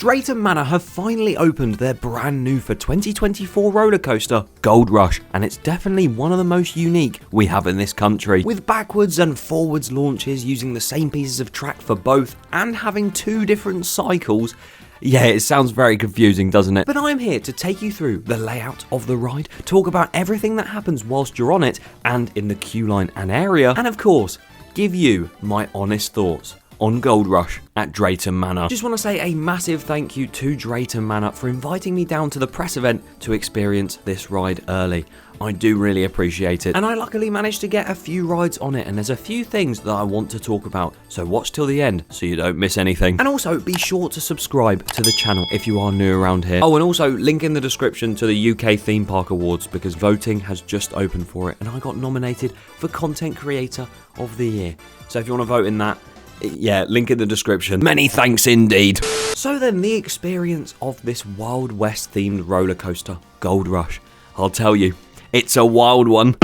Drayton Manor have finally opened their brand new for 2024 roller coaster, Gold Rush, and it's definitely one of the most unique we have in this country. With backwards and forwards launches using the same pieces of track for both and having two different cycles. Yeah, it sounds very confusing, doesn't it? But I'm here to take you through the layout of the ride, talk about everything that happens whilst you're on it and in the queue line and area, and of course, give you my honest thoughts on Gold Rush at Drayton Manor. Just want to say a massive thank you to Drayton Manor for inviting me down to the press event to experience this ride early. I do really appreciate it, and I luckily managed to get a few rides on it, and there's a few things that I want to talk about, so watch till the end so you don't miss anything. And also be sure to subscribe to the channel if you are new around here. Oh, and also link in the description to the UK Theme Park Awards because voting has just opened for it and I got nominated for Content Creator of the Year. So if you want to vote in that, yeah, link in the description. Many thanks indeed. So then, the experience of this Wild West themed roller coaster, Gold Rush. I'll tell you, it's a wild one.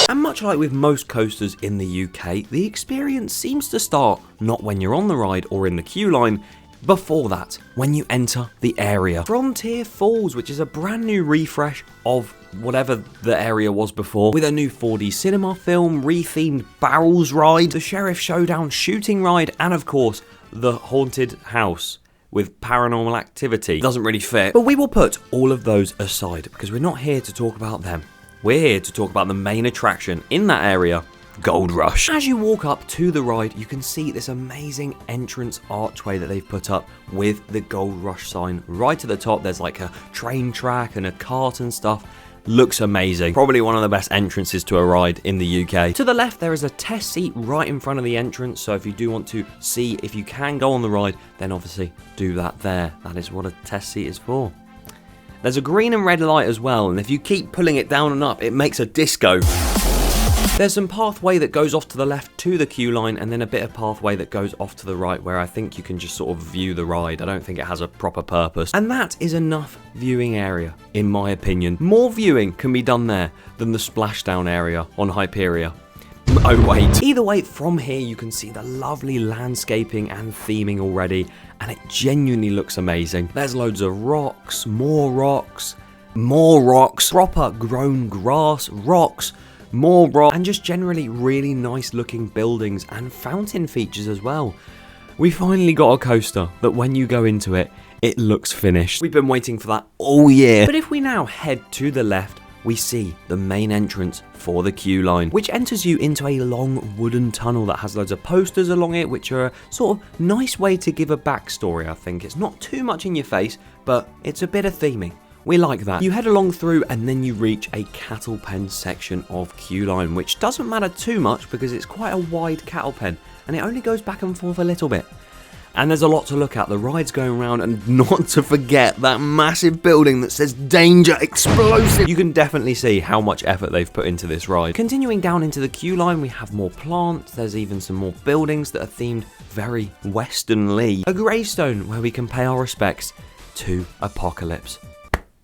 And much like with most coasters in the UK, the experience seems to start not when you're on the ride or in the queue line, before that, when you enter the area. Frontier Falls, which is a brand new refresh of whatever the area was before, with a new 4D cinema film, rethemed barrels ride, the Sheriff Showdown shooting ride, and of course, the haunted house with paranormal activity. Doesn't really fit, but we will put all of those aside because we're not here to talk about them. We're here to talk about the main attraction in that area, Gold Rush. As you walk up to the ride, you can see this amazing entrance archway that they've put up with the Gold Rush sign right at the top. There's like a train track and a cart and stuff. Looks amazing. Probably one of the best entrances to a ride in the UK. To the left, there is a test seat right in front of the entrance, so if you do want to see if you can go on the ride, then obviously do that there. That is what a test seat is for. There's a green and red light as well, and if you keep pulling it down and up, it makes a disco. There's some pathway that goes off to the left to the queue line, and then a bit of pathway that goes off to the right where I think you can just sort of view the ride. I don't think it has a proper purpose. And that is enough viewing area, in my opinion. More viewing can be done there than the splashdown area on Hyperia. Oh wait. Either way, from here you can see the lovely landscaping and theming already, and it genuinely looks amazing. There's loads of rocks, more rocks, proper grown grass, rocks, more rock, and just generally really nice looking buildings and fountain features as well. We finally got a coaster that when you go into it, it looks finished. We've been waiting for that all year. But if we now head to the left, we see the main entrance for the queue line, which enters you into a long wooden tunnel that has loads of posters along it, which are a sort of nice way to give a backstory, I think. It's not too much in your face, but it's a bit of theming. We like that. You head along through and then you reach a cattle pen section of queue line, which doesn't matter too much because it's quite a wide cattle pen and it only goes back and forth a little bit. And there's a lot to look at. The ride's going around, and not to forget that massive building that says Danger Explosive. You can definitely see how much effort they've put into this ride. Continuing down into the queue line, we have more plants. There's even some more buildings that are themed very westernly. A gravestone where we can pay our respects to Apocalypse.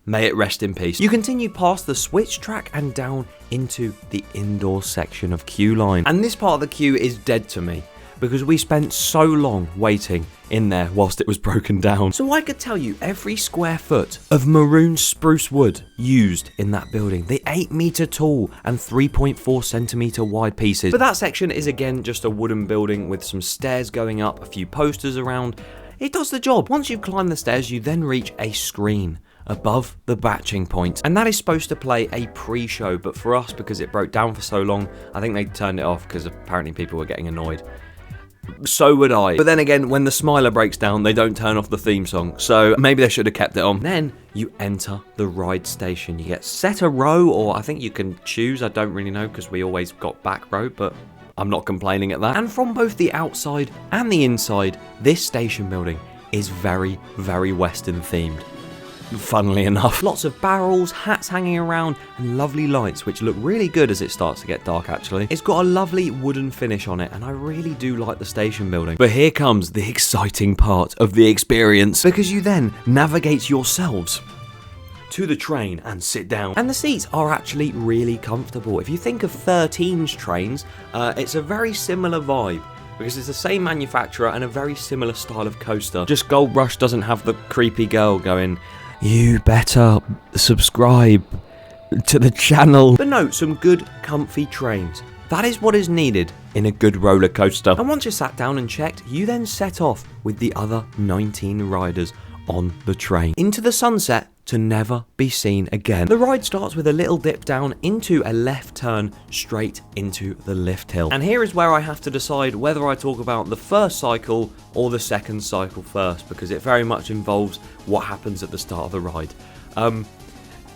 May it rest in peace. You continue past the switch track and down into the indoor section of queue line. And this part of the queue is dead to me because we spent so long waiting in there whilst it was broken down. So I could tell you every square foot of maroon spruce wood used in that building. The 8 meter tall and 3.4 centimeter wide pieces. But that section is again just a wooden building with some stairs going up, a few posters around. It does the job. Once you've climbed the stairs, you then reach a screen above the batching point, and that is supposed to play a pre-show, but for us, because it broke down for so long, I think they turned it off because apparently people were getting annoyed. So would I. But then again, when the Smiler breaks down, they don't turn off the theme song, so maybe they should have kept it on. Then you enter the ride station. You get set a row, or I think you can choose, I don't really know because we always got back row, but I'm not complaining at that. And from both the outside and the inside, this station building is very, very Western themed. Funnily enough. Lots of barrels, hats hanging around, and lovely lights, which look really good as it starts to get dark actually. It's got a lovely wooden finish on it, and I really do like the station building. But here comes the exciting part of the experience, because you then navigate yourselves to the train and sit down. And the seats are actually really comfortable. If you think of 13's trains, it's a very similar vibe because it's the same manufacturer and a very similar style of coaster. Just Gold Rush doesn't have the creepy girl going, "You better subscribe to the channel." But no, some good, comfy trains. That is what is needed in a good roller coaster. And once you're sat down and checked, you then set off with the other 19 riders on the train into the sunset to never be seen again. The ride starts with a little dip down into a left turn straight into the lift hill. And here is where I have to decide whether I talk about the first cycle or the second cycle first, because it very much involves what happens at the start of the ride.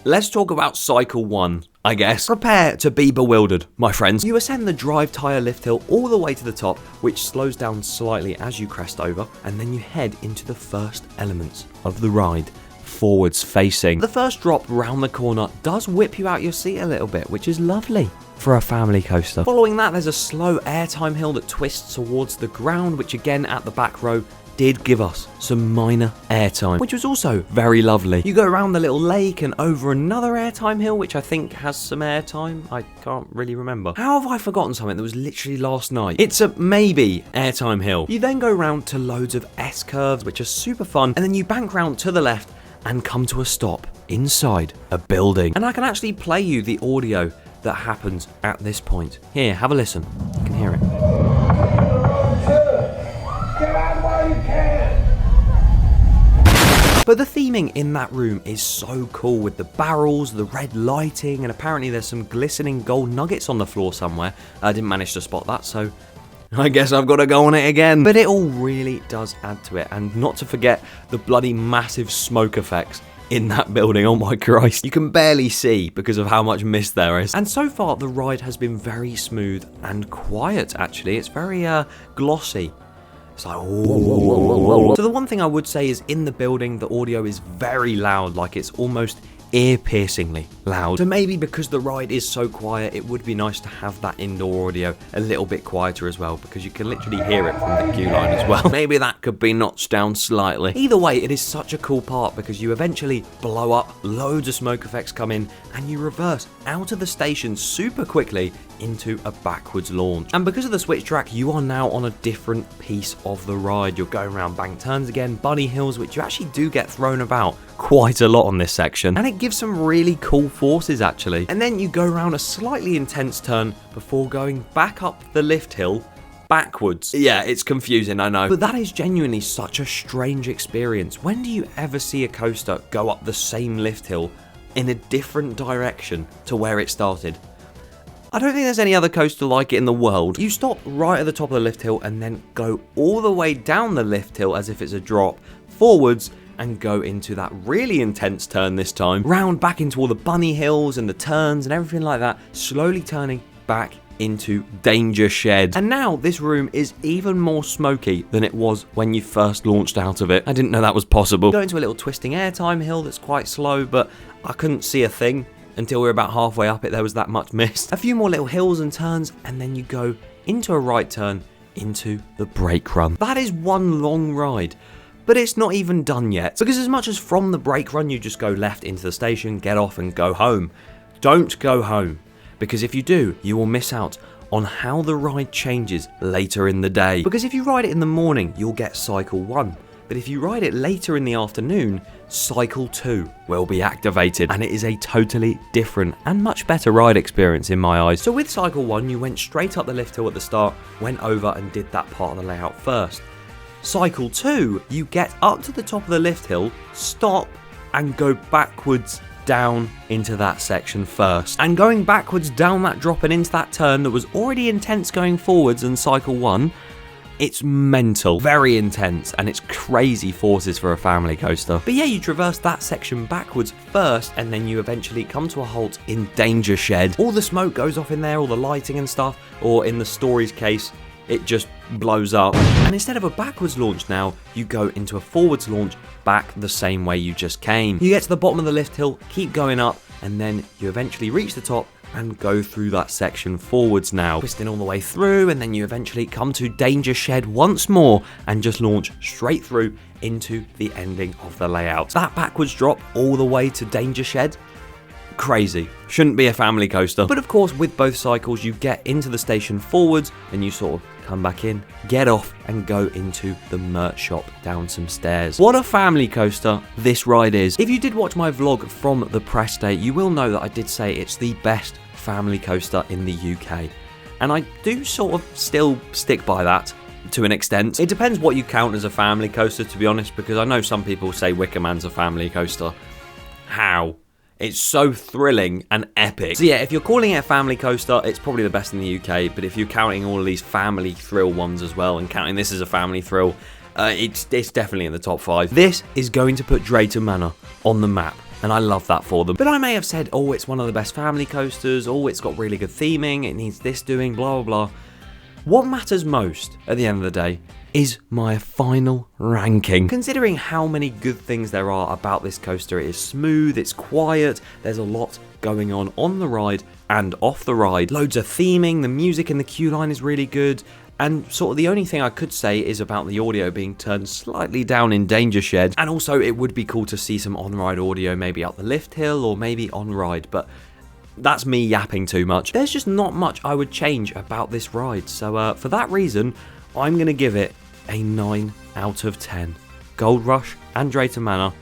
Let's talk about cycle 1, I guess. Prepare to be bewildered, my friends. You ascend the drive tyre lift hill all the way to the top, which slows down slightly as you crest over, and then you head into the first elements of the ride, forwards facing. The first drop round the corner does whip you out your seat a little bit, which is lovely for a family coaster. Following that, there's a slow airtime hill that twists towards the ground, which again at the back row did give us some minor airtime, which was also very lovely. You go around the little lake and over another airtime hill, which I think has some airtime. I can't really remember. How have I forgotten something that was literally last night? It's a maybe airtime hill. You then go round to loads of S-curves, which are super fun, and then you bank round to the left and come to a stop inside a building. And I can actually play you the audio that happens at this point. Here, have a listen. You can hear it. But the theming in that room is so cool, with the barrels, the red lighting, and apparently there's some glistening gold nuggets on the floor somewhere. I didn't manage to spot that, so I guess I've got to go on it again. But it all really does add to it, and not to forget the bloody massive smoke effects in that building. Oh my Christ. You can barely see because of how much mist there is. And so far, the ride has been very smooth and quiet, actually. It's very glossy. It's like, whoa. So the one thing I would say is in the building, the audio is very loud, like it's almost ear-piercingly loud. So maybe because the ride is so quiet, it would be nice to have that indoor audio a little bit quieter as well, because you can literally hear it from the queue line as well. Maybe that could be notched down slightly. Either way, it is such a cool part because you eventually blow up, loads of smoke effects come in, and you reverse out of the station super quickly into a backwards launch. And because of the switch track, you are now on a different piece of the ride. You're going around bank turns again, bunny hills, which you actually do get thrown about quite a lot on this section, and it gives some really cool forces actually. And then you go around a slightly intense turn before going back up the lift hill backwards. Yeah, it's confusing, I know, but that is genuinely such a strange experience. When do you ever see a coaster go up the same lift hill in a different direction to where it started? I don't think there's any other coaster like it in the world. You stop right at the top of the lift hill and then go all the way down the lift hill as if it's a drop forwards, and go into that really intense turn this time, round back into all the bunny hills and the turns and everything like that, slowly turning back into Danger Shed. And now this room is even more smoky than it was when you first launched out of it. I didn't know that was possible. Go into a little twisting airtime hill that's quite slow, but I couldn't see a thing until we were about halfway up it. There was that much mist. A few more little hills and turns, and then you go into a right turn into the brake run. That is one long ride. But it's not even done yet, because as much as from the brake run you just go left into the station, get off and go home, don't go home, because if you do, you will miss out on how the ride changes later in the day. Because if you ride it in the morning, you'll get cycle 1, but if you ride it later in the afternoon, cycle 2 will be activated, and it is a totally different and much better ride experience in my eyes. So with cycle 1, you went straight up the lift hill at the start, went over and did that part of the layout first. Cycle 2, you get up to the top of the lift hill, stop, and go backwards down into that section first. And going backwards down that drop and into that turn that was already intense going forwards in cycle 1, it's mental, very intense, and it's crazy forces for a family coaster. But yeah, you traverse that section backwards first, and then you eventually come to a halt in Danger Shed. All the smoke goes off in there, all the lighting and stuff, or in the story's case, it just blows up. And instead of a backwards launch now, you go into a forwards launch back the same way you just came. You get to the bottom of the lift hill, keep going up, and then you eventually reach the top and go through that section forwards now, twisting all the way through, and then you eventually come to Danger Shed once more and just launch straight through into the ending of the layout. That backwards drop all the way to Danger Shed, crazy. Shouldn't be a family coaster. But of course, with both cycles, you get into the station forwards and you sort of come back in, get off, and go into the merch shop down some stairs. What a family coaster this ride is. If you did watch my vlog from the press day, you will know that I did say it's the best family coaster in the UK. And I do sort of still stick by that to an extent. It depends what you count as a family coaster, to be honest, because I know some people say Wicker Man's a family coaster. How? It's so thrilling and epic. So yeah, if you're calling it a family coaster, it's probably the best in the UK, but if you're counting all of these family thrill ones as well, and counting this as a family thrill, it's definitely in the top 5. This is going to put Drayton Manor on the map, and I love that for them. But I may have said, oh, it's one of the best family coasters, oh, it's got really good theming, it needs this doing, blah, blah, blah. What matters most, at the end of the day, is my final ranking. Considering how many good things there are about this coaster, it is smooth, it's quiet, there's a lot going on the ride and off the ride. Loads of theming, the music in the queue line is really good, and sort of the only thing I could say is about the audio being turned slightly down in Danger Shed, and also it would be cool to see some on-ride audio maybe up the lift hill or maybe on-ride, but that's me yapping too much. There's just not much I would change about this ride, so for that reason, I'm going to give it a 9 out of 10. Gold Rush and Drayton Manor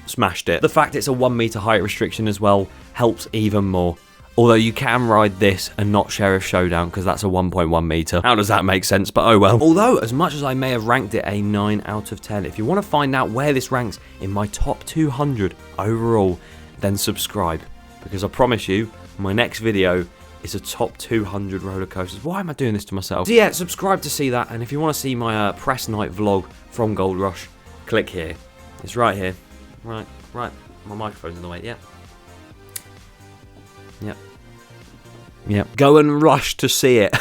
smashed it. The fact it's a 1 meter height restriction as well helps even more. Although you can ride this and not Sheriff Showdown because that's a 1.1 meter. How does that make sense? But oh well. Although, as much as I may have ranked it a 9 out of 10, if you want to find out where this ranks in my top 200 overall, then subscribe. Because I promise you, my next video is a top 200 roller coasters. Why am I doing this to myself? So yeah, subscribe to see that, and if you want to see my press night vlog from Gold Rush, click here. It's right here. Right. My microphone's in the way. Yep. Go and rush to see it.